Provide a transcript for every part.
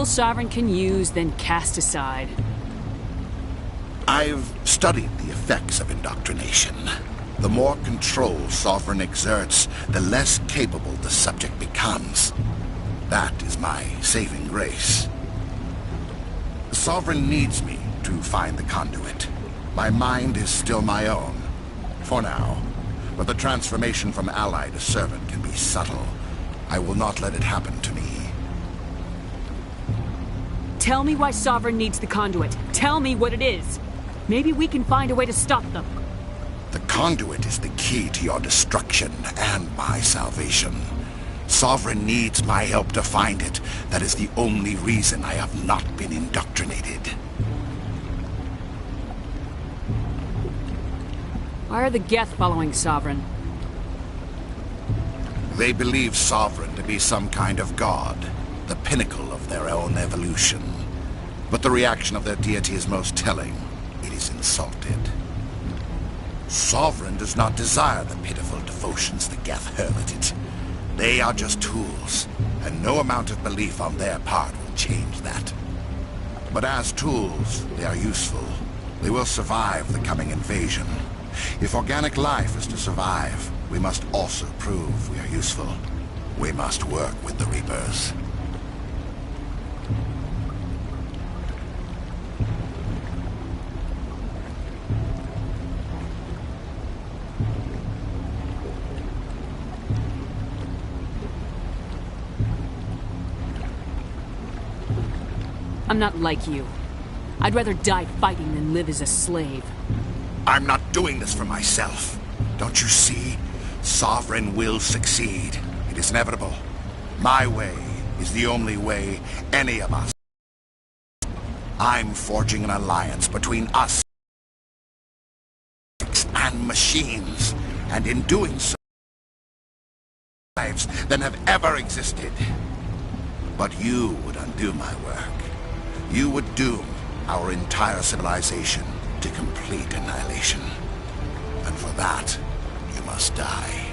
Sovereign can use, then cast aside. I've studied the effects of indoctrination. The more control Sovereign exerts, the less capable the subject becomes. That is my saving grace. Sovereign needs me to find the conduit. My mind is still my own, for now. But the transformation from ally to servant can be subtle. I will not let it happen to me. Tell me why Sovereign needs the conduit. Tell me what it is. Maybe we can find a way to stop them. The conduit is the key to your destruction and my salvation. Sovereign needs my help to find it. That is the only reason I have not been indoctrinated. Why are the Geth following Sovereign? They believe Sovereign to be some kind of god, the pinnacle of their own evolution. But the reaction of their deity is most telling. It is insulted. Sovereign does not desire the pitiful devotions the Geth hurl at it. They are just tools, and no amount of belief on their part will change that. But as tools, they are useful. They will survive the coming invasion. If organic life is to survive, we must also prove we are useful. We must work with the Reapers. I'm not like you. I'd rather die fighting than live as a slave. I'm not doing this for myself. Don't you see? Sovereign will succeed. It is inevitable. My way is the only way any of us. I'm forging an alliance between us and machines, and in doing so, lives than have ever existed. But you would undo my work. You would doom our entire civilization to complete annihilation. And for that, you must die.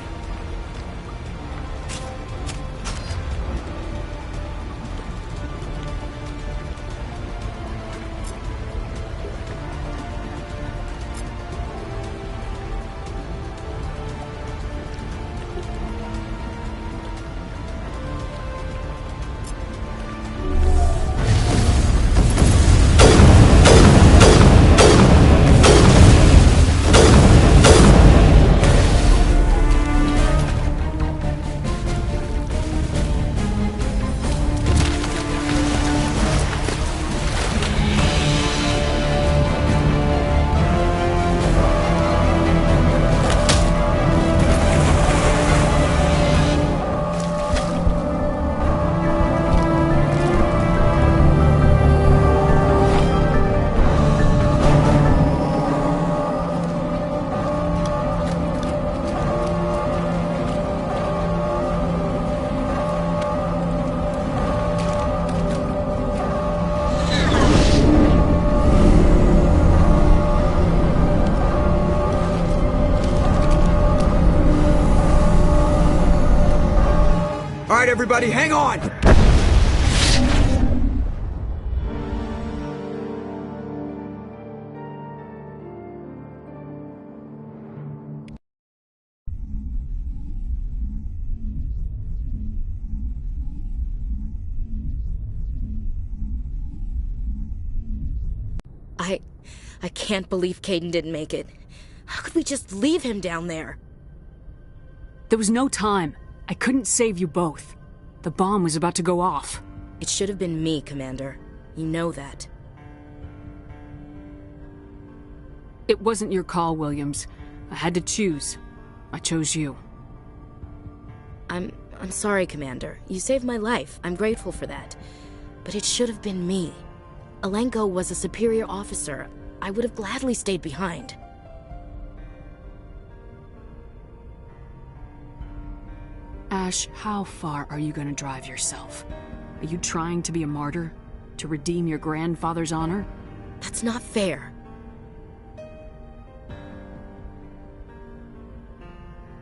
Alright, everybody, hang on! I can't believe Caden didn't make it. How could we just leave him down there? There was no time. I couldn't save you both. The bomb was about to go off. It should have been me, Commander. You know that. It wasn't your call, Williams. I had to choose. I chose you. I'm sorry, Commander. You saved my life. I'm grateful for that. But it should have been me. Alenko was a superior officer. I would have gladly stayed behind. Ash, how far are you going to drive yourself? Are you trying to be a martyr? To redeem your grandfather's honor? That's not fair.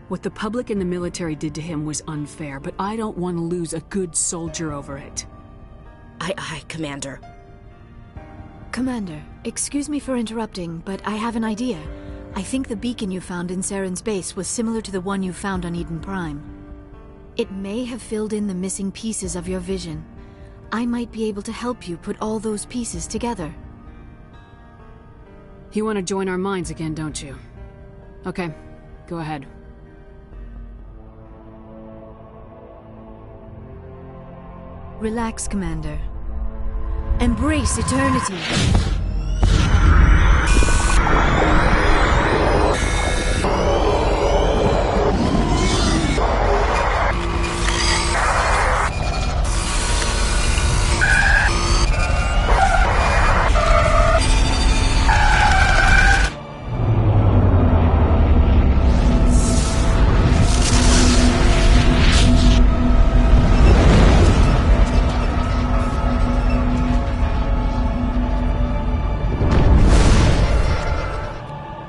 What the public and the military did to him was unfair, but I don't want to lose a good soldier over it. Aye, Commander. Commander, excuse me for interrupting, but I have an idea. I think the beacon you found in Saren's base was similar to the one you found on Eden Prime. It may have filled in the missing pieces of your vision. I might be able to help you put all those pieces together. You want to join our minds again, don't you? Okay, go ahead. Relax, Commander. Embrace eternity.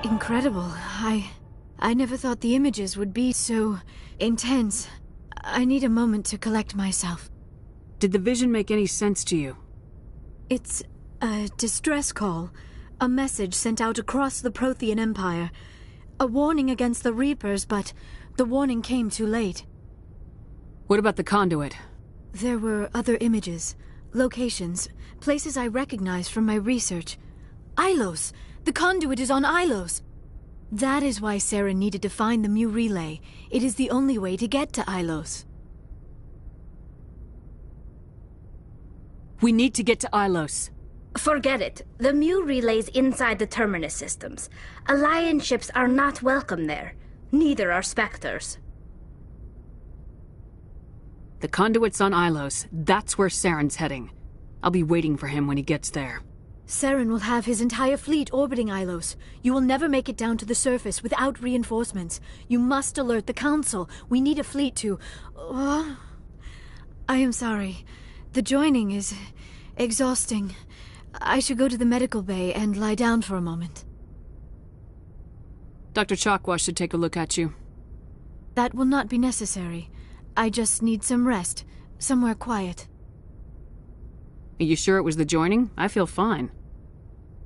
Incredible. I never thought the images would be so intense. I need a moment to collect myself. Did the vision make any sense to you? It's a distress call. A message sent out across the Prothean Empire. A warning against the Reapers, but the warning came too late. What about the conduit? There were other images, locations, places I recognized from my research. Ilos! The conduit is on Ilos! That is why Saren needed to find the Mu relay. It is the only way to get to Ilos. We need to get to Ilos. Forget it. The Mu relay's inside the Terminus systems. Alliance ships are not welcome there. Neither are Spectres. The conduit's on Ilos. That's where Saren's heading. I'll be waiting for him when he gets there. Saren will have his entire fleet orbiting Ilos. You will never make it down to the surface without reinforcements. You must alert the Council. We need a fleet to... I am sorry. The joining is exhausting. I should go to the medical bay and lie down for a moment. Dr. Chakwa should take a look at you. That will not be necessary. I just need some rest. Somewhere quiet. Are you sure it was the joining? I feel fine.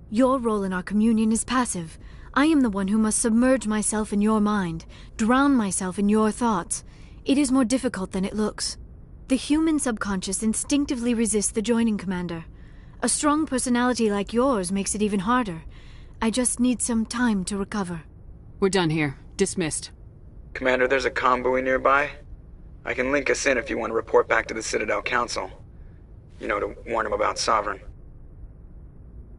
Your role in our communion is passive. I am the one who must submerge myself in your mind, drown myself in your thoughts. It is more difficult than it looks. The human subconscious instinctively resists the joining, Commander. A strong personality like yours makes it even harder. I just need some time to recover. We're done here. Dismissed. Commander, there's a comm buoy nearby. I can link us in if you want to report back to the Citadel Council. You know, to warn them about Sovereign.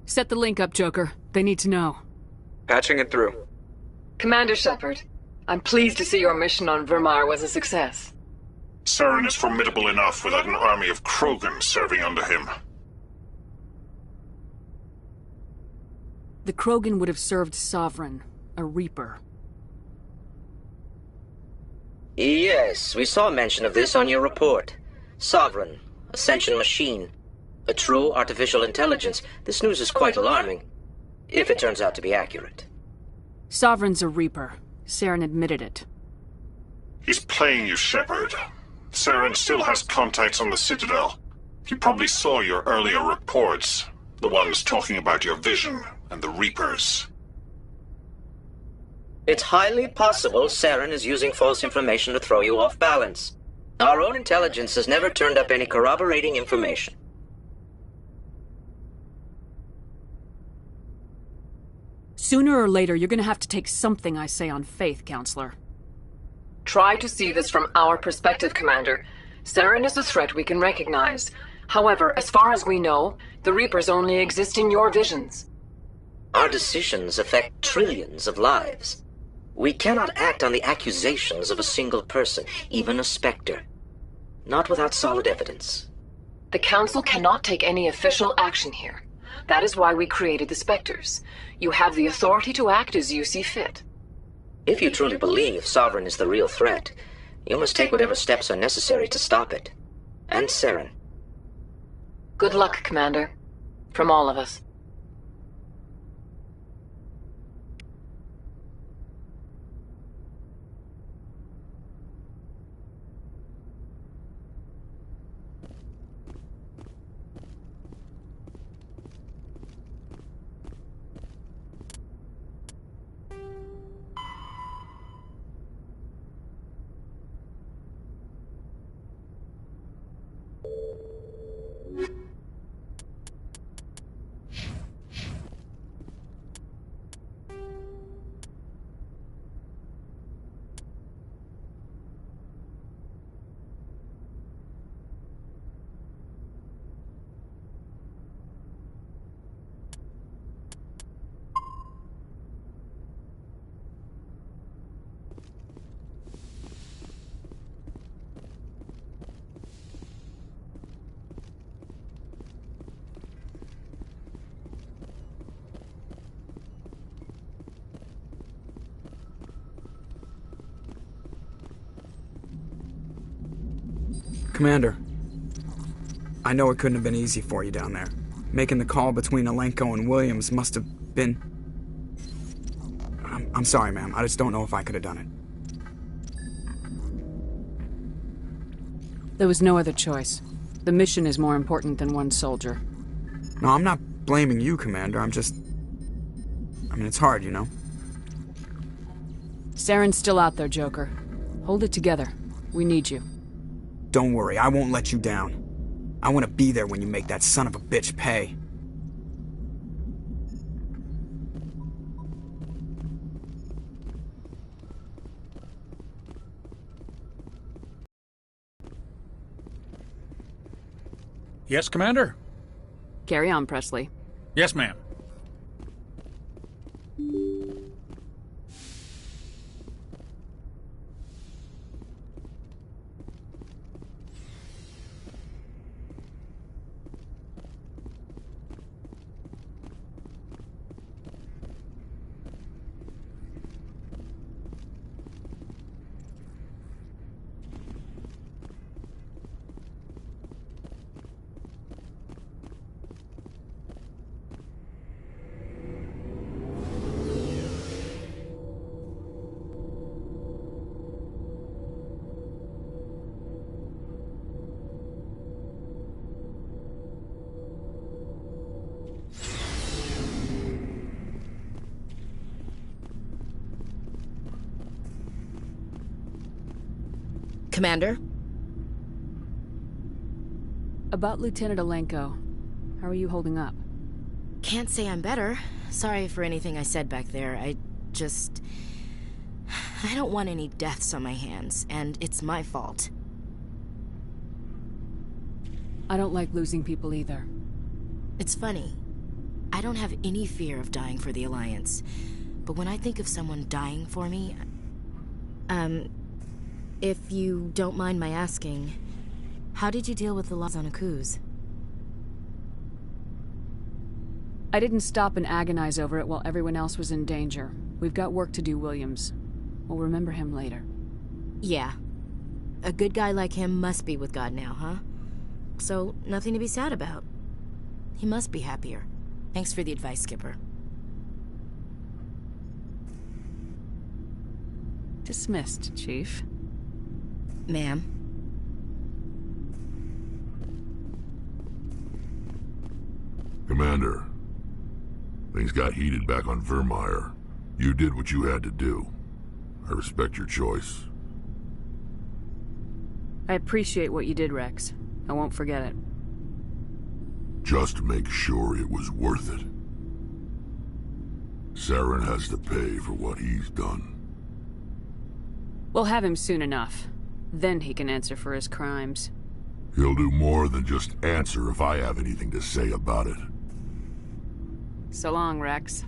Set the link up, Joker. They need to know. Patching it through. Commander Shepard, I'm pleased to see your mission on Vermar was a success. Saren is formidable enough without an army of Krogan serving under him. The Krogan would have served Sovereign, a Reaper. Yes, we saw mention of this on your report. Sovereign, Ascension machine, a true artificial intelligence. This news is quite alarming, if it turns out to be accurate. Sovereign's a Reaper. Saren admitted it. He's playing you, Shepard. Saren still has contacts on the Citadel. He probably saw your earlier reports, the ones talking about your vision and the Reapers. It's highly possible Saren is using false information to throw you off balance. Our own intelligence has never turned up any corroborating information. Sooner or later, you're gonna have to take something I say on faith, Counselor. Try to see this from our perspective, Commander. Saren is a threat we can recognize. However, as far as we know, the Reapers only exist in your visions. Our decisions affect trillions of lives. We cannot act on the accusations of a single person, even a Spectre. Not without solid evidence. The Council cannot take any official action here. That is why we created the Spectres. You have the authority to act as you see fit. If you truly believe Sovereign is the real threat, you must take whatever steps are necessary to stop it. And Saren. Good luck, Commander. From all of us. Commander, I know it couldn't have been easy for you down there. Making the call between Alenko and Williams must have been... I'm sorry, ma'am. I just don't know if I could have done it. There was no other choice. The mission is more important than one soldier. No, I'm not blaming you, Commander. I mean, it's hard, you know? Saren's still out there, Joker. Hold it together. We need you. Don't worry, I won't let you down. I want to be there when you make that son of a bitch pay. Yes, Commander? Carry on, Presley. Yes, ma'am. Commander? About Lieutenant Alenko, how are you holding up? Can't say I'm better. Sorry for anything I said back there. I don't want any deaths on my hands, and it's my fault. I don't like losing people either. It's funny. I don't have any fear of dying for the Alliance. But when I think of someone dying for me... if you don't mind my asking, how did you deal with the loss on Akuz? I didn't stop and agonize over it while everyone else was in danger. We've got work to do, Williams. We'll remember him later. Yeah. A good guy like him must be with God now, huh? So, nothing to be sad about. He must be happier. Thanks for the advice, Skipper. Dismissed, Chief. Ma'am? Commander, things got heated back on Vermeer. You did what you had to do. I respect your choice. I appreciate what you did, Rex. I won't forget it. Just make sure it was worth it. Saren has to pay for what he's done. We'll have him soon enough. Then he can answer for his crimes. He'll do more than just answer if I have anything to say about it. So long, Rex.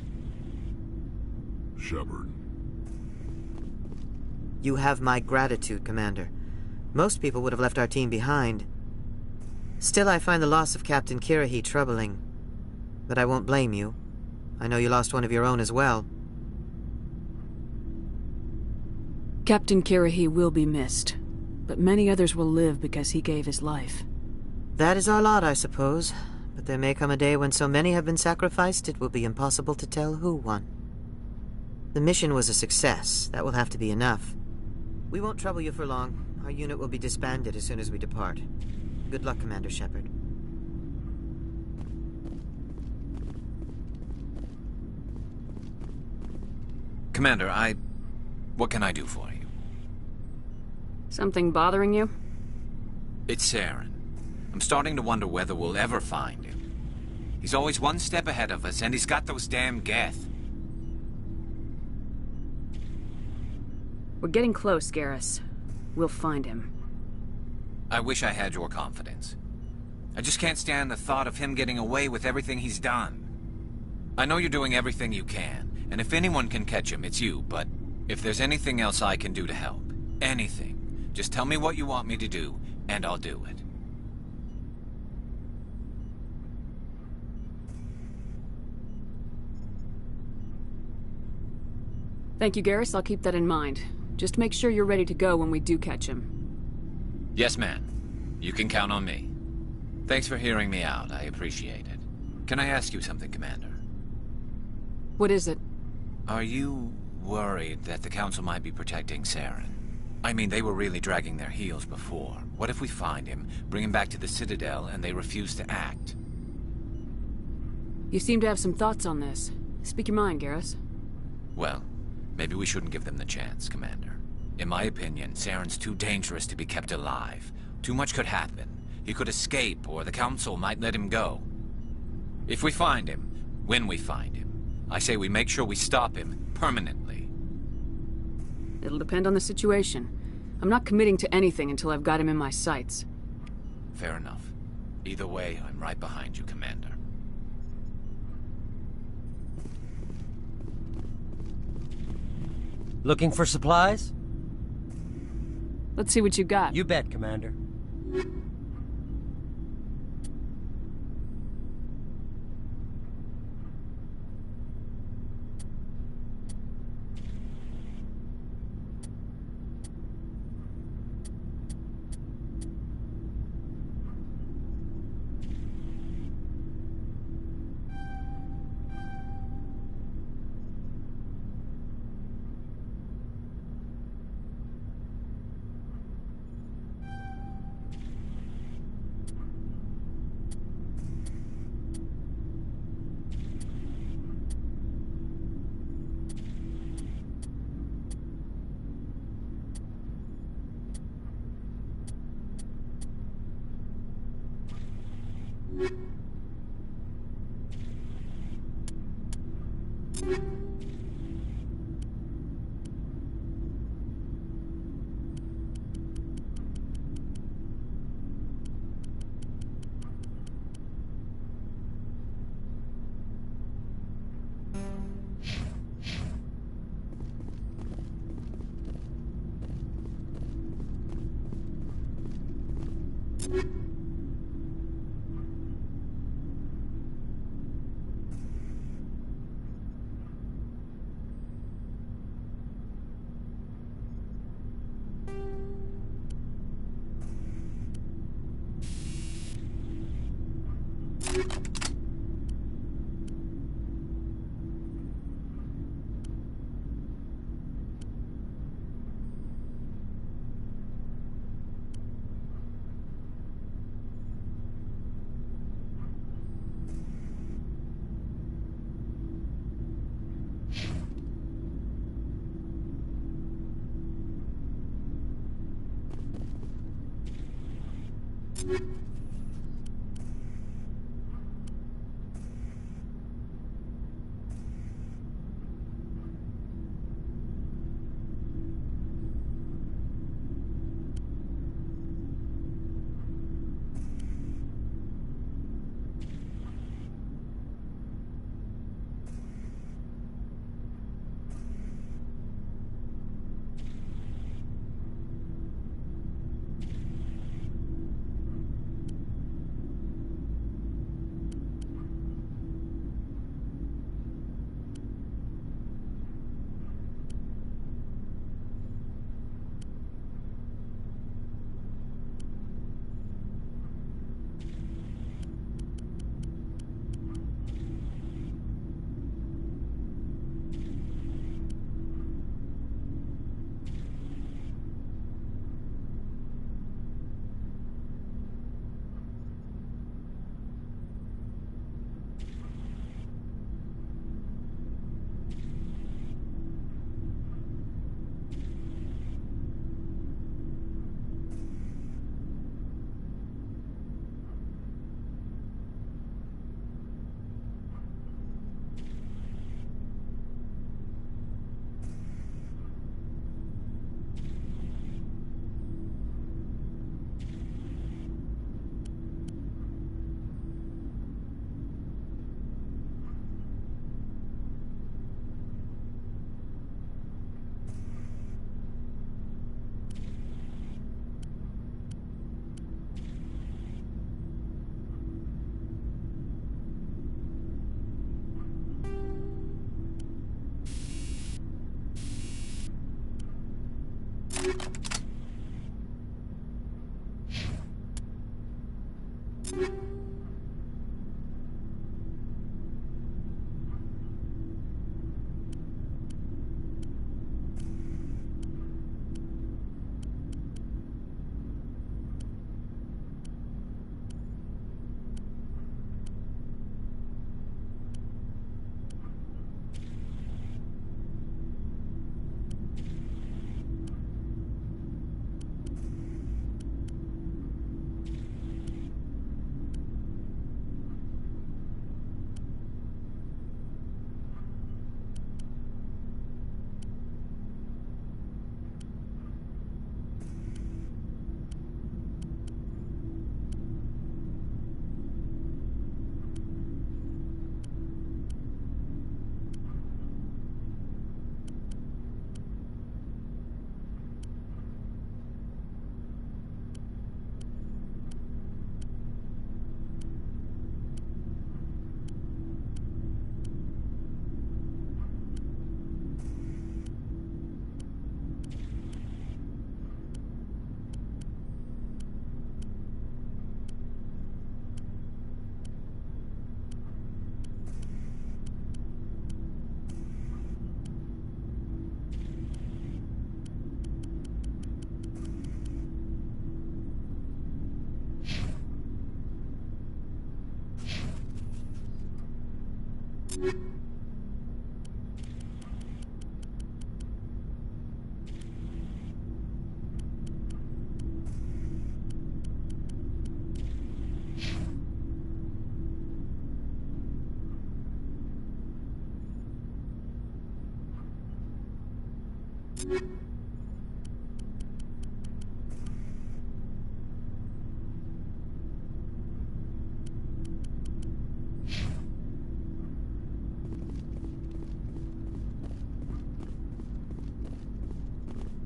Shepard. You have my gratitude, Commander. Most people would have left our team behind. Still, I find the loss of Captain Kirrahe troubling. But I won't blame you. I know you lost one of your own as well. Captain Kirrahe will be missed, but many others will live because he gave his life. That is our lot, I suppose. But there may come a day when so many have been sacrificed, it will be impossible to tell who won. The mission was a success. That will have to be enough. We won't trouble you for long. Our unit will be disbanded as soon as we depart. Good luck, Commander Shepard. Commander, what can I do for you? Something bothering you? It's Saren. I'm starting to wonder whether we'll ever find him. He's always one step ahead of us, and he's got those damn Geth. We're getting close, Garrus. We'll find him. I wish I had your confidence. I just can't stand the thought of him getting away with everything he's done. I know you're doing everything you can, and if anyone can catch him, it's you, but if there's anything else I can do to help, anything, just tell me what you want me to do, and I'll do it. Thank you, Garrus. I'll keep that in mind. Just make sure you're ready to go when we do catch him. Yes, ma'am. You can count on me. Thanks for hearing me out. I appreciate it. Can I ask you something, Commander? What is it? Are you worried that the Council might be protecting Saren? I mean, they were really dragging their heels before. What if we find him, bring him back to the Citadel, and they refuse to act? You seem to have some thoughts on this. Speak your mind, Garrus. Well, maybe we shouldn't give them the chance, Commander. In my opinion, Saren's too dangerous to be kept alive. Too much could happen. He could escape, or the Council might let him go. If we find him, when we find him, I say we make sure we stop him permanently. It'll depend on the situation. I'm not committing to anything until I've got him in my sights. Fair enough. Either way, I'm right behind you, Commander. Looking for supplies? Let's see what you got. You bet, Commander.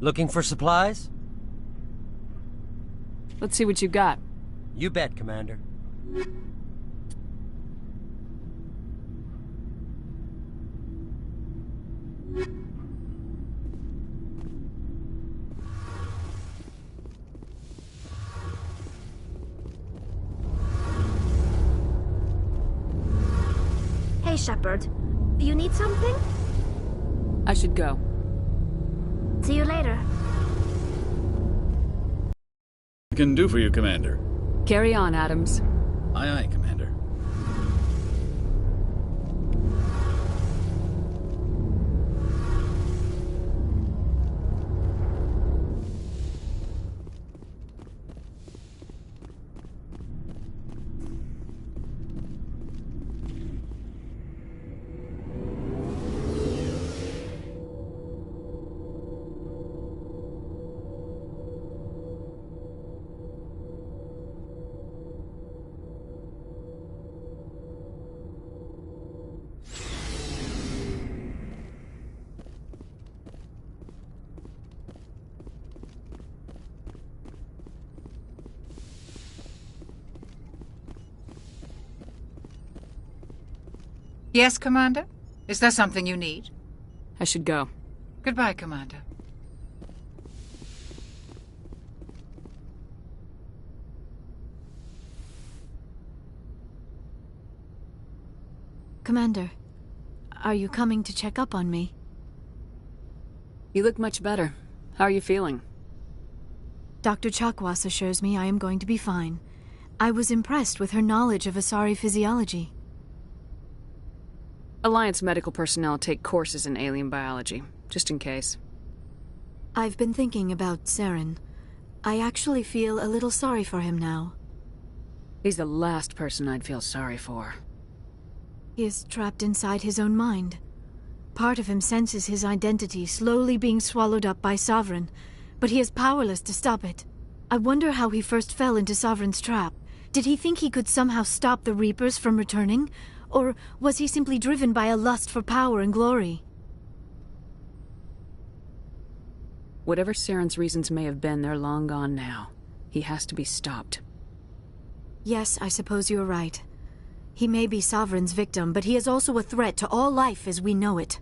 Looking for supplies? Let's see what you got. You bet, Commander. Hey, Shepard. You need something? I should go. See you later. I can do for you, Commander. Carry on, Adams. Aye, aye, Commander. Yes, Commander? Is there something you need? I should go. Goodbye, Commander. Commander, are you coming to check up on me? You look much better. How are you feeling? Dr. Chakwas assures me I am going to be fine. I was impressed with her knowledge of Asari physiology. Alliance medical personnel take courses in alien biology, just in case. I've been thinking about Saren. I actually feel a little sorry for him now. He's the last person I'd feel sorry for. He is trapped inside his own mind. Part of him senses his identity slowly being swallowed up by Sovereign, but he is powerless to stop it. I wonder how he first fell into Sovereign's trap. Did he think he could somehow stop the Reapers from returning? Or was he simply driven by a lust for power and glory? Whatever Saren's reasons may have been, they're long gone now. He has to be stopped. Yes, I suppose you're right. He may be Sovereign's victim, but he is also a threat to all life as we know it.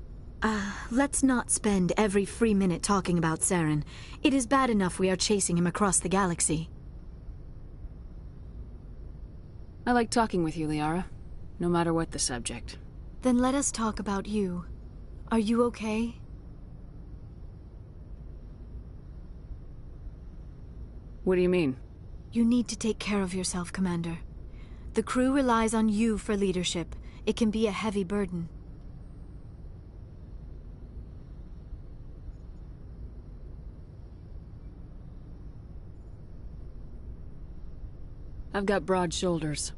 Let's not spend every free minute talking about Saren. It is bad enough we are chasing him across the galaxy. I like talking with you, Liara. No matter what the subject. Then let us talk about you. Are you okay? What do you mean? You need to take care of yourself, Commander. The crew relies on you for leadership. It can be a heavy burden. I've got broad shoulders.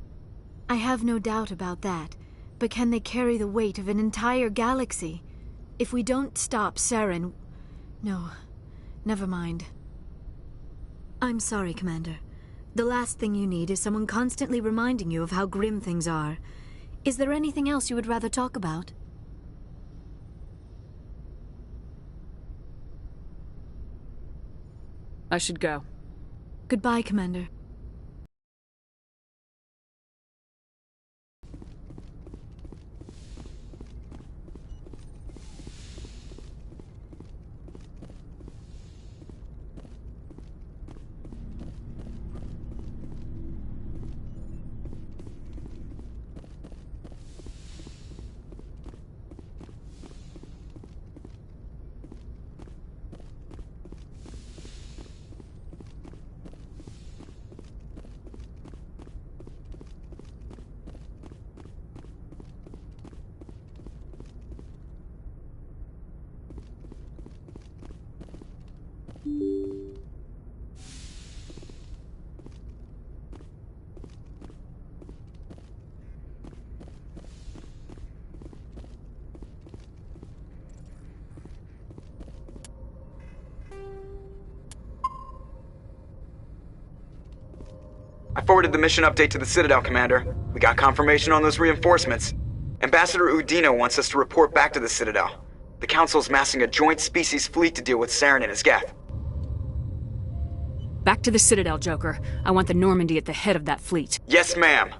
I have no doubt about that, but can they carry the weight of an entire galaxy? If we don't stop Saren... No, never mind. I'm sorry, Commander. The last thing you need is someone constantly reminding you of how grim things are. Is there anything else you would rather talk about? I should go. Goodbye, Commander. forwarded the mission update to the Citadel, Commander. We got confirmation on those reinforcements. Ambassador Udina wants us to report back to the Citadel. The Council's massing a joint species fleet to deal with Saren and his Geth. Back to the Citadel, Joker. I want the Normandy at the head of that fleet. Yes, ma'am.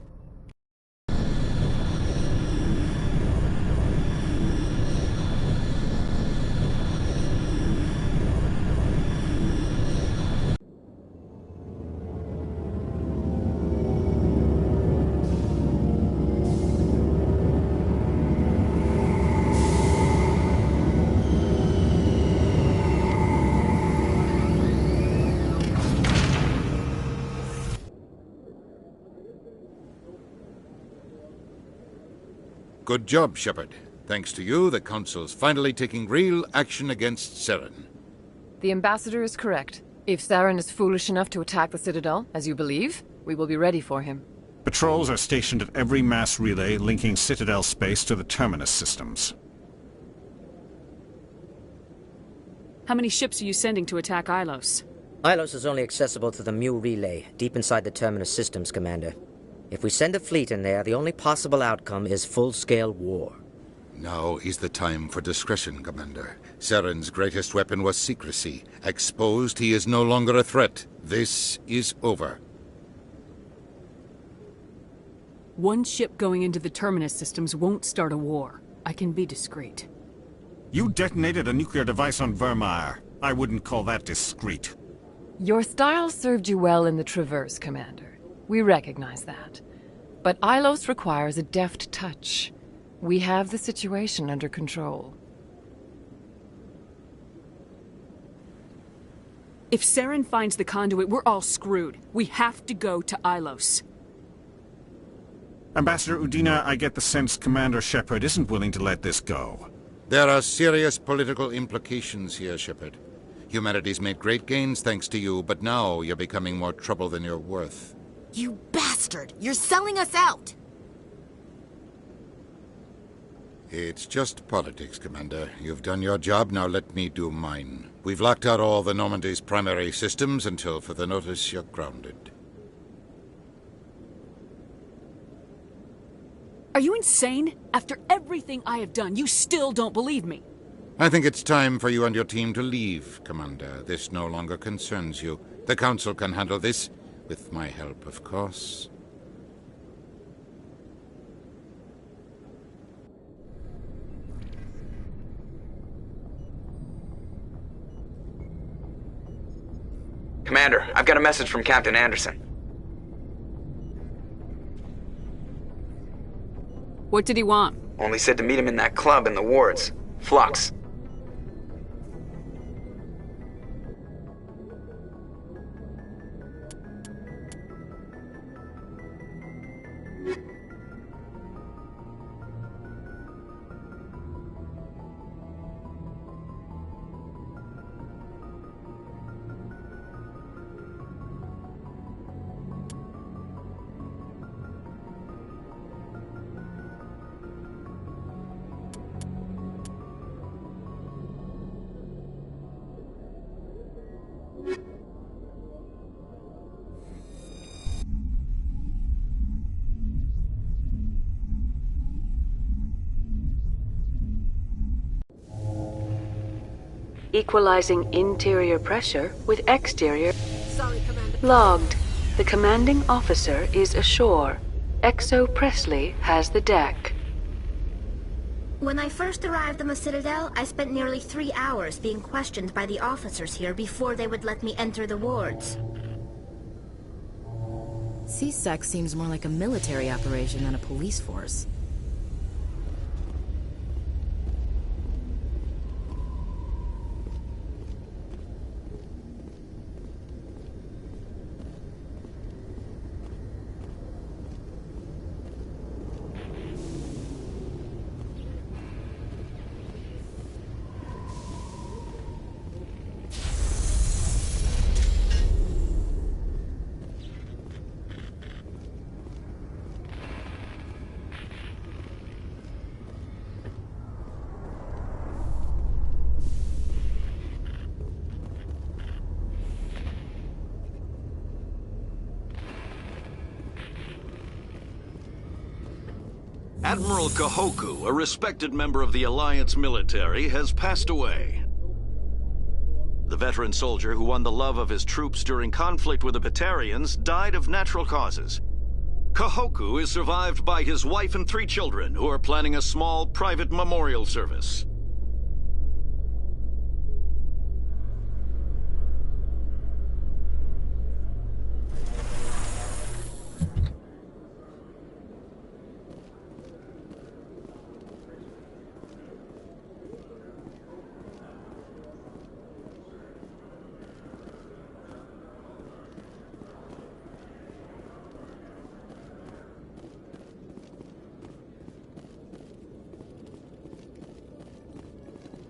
Good job, Shepard. Thanks to you, the Council's finally taking real action against Saren. The Ambassador is correct. If Saren is foolish enough to attack the Citadel, as you believe, we will be ready for him. Patrols are stationed at every mass relay linking Citadel space to the Terminus systems. How many ships are you sending to attack Ilos? Ilos is only accessible to the Mu relay, deep inside the Terminus systems, Commander. If we send a fleet in there, the only possible outcome is full-scale war. Now is the time for discretion, Commander. Saren's greatest weapon was secrecy. Exposed, he is no longer a threat. This is over. One ship going into the Terminus systems won't start a war. I can be discreet. You detonated a nuclear device on Vermeer. I wouldn't call that discreet. Your style served you well in the Traverse, Commander. We recognize that. But Ilos requires a deft touch. We have the situation under control. If Saren finds the conduit, we're all screwed. We have to go to Ilos. Ambassador Udina, I get the sense Commander Shepard isn't willing to let this go. There are serious political implications here, Shepard. Humanity's made great gains thanks to you, but now you're becoming more trouble than you're worth. You bastard! You're selling us out! It's just politics, Commander. You've done your job, now let me do mine. We've locked out all the Normandy's primary systems until further notice you're grounded. Are you insane? After everything I have done, you still don't believe me. I think it's time for you and your team to leave, Commander. This no longer concerns you. The Council can handle this. With my help, of course. Commander, I've got a message from Captain Anderson. What did he want? Only said to meet him in that club in the wards. Flux. Equalizing interior pressure with exterior. Sorry, Commander. Logged. The commanding officer is ashore. Exo Presley has the deck. When I first arrived on the Citadel, I spent nearly 3 hours being questioned by the officers here before they would let me enter the wards. CSEC seems more like a military operation than a police force. Admiral Kahoku, a respected member of the Alliance military, has passed away. The veteran soldier who won the love of his troops during conflict with the Batarians died of natural causes. Kahoku is survived by his wife and 3 children, who are planning a small private memorial service.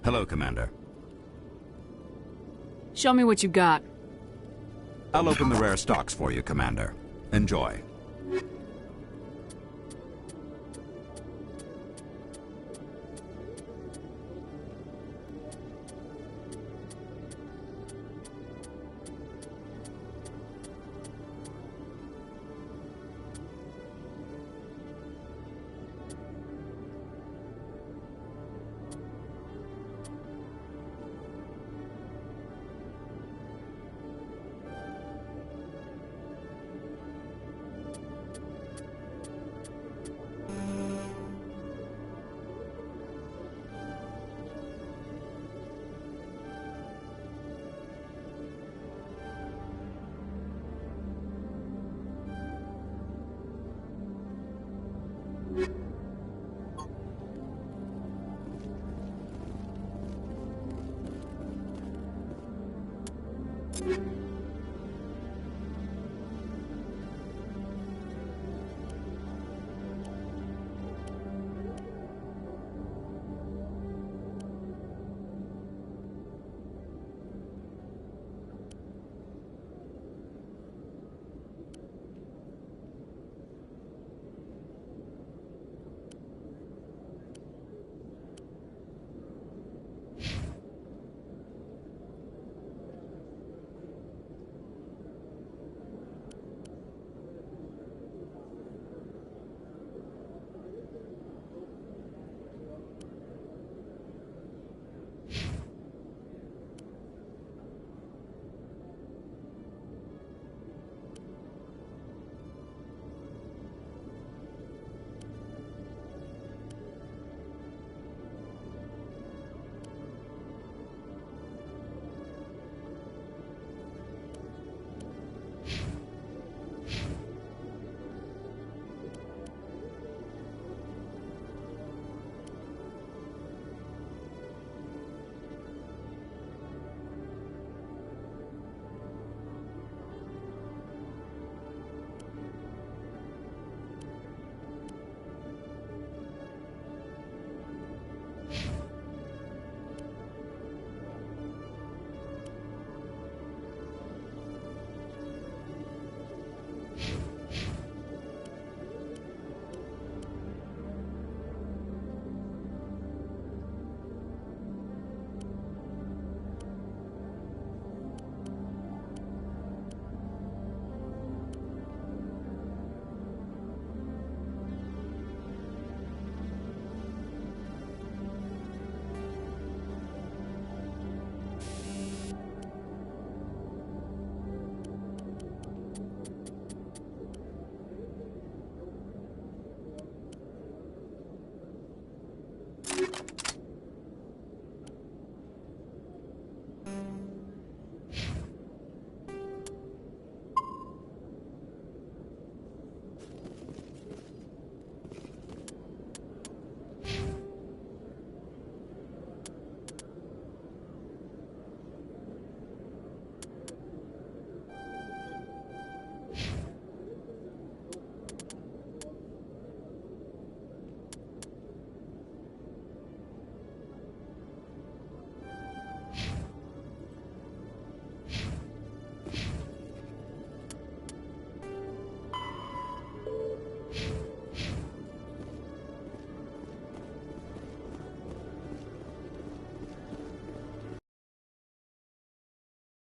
Hello, Commander. Show me what you got. I'll open the rare stocks for you, Commander. Enjoy.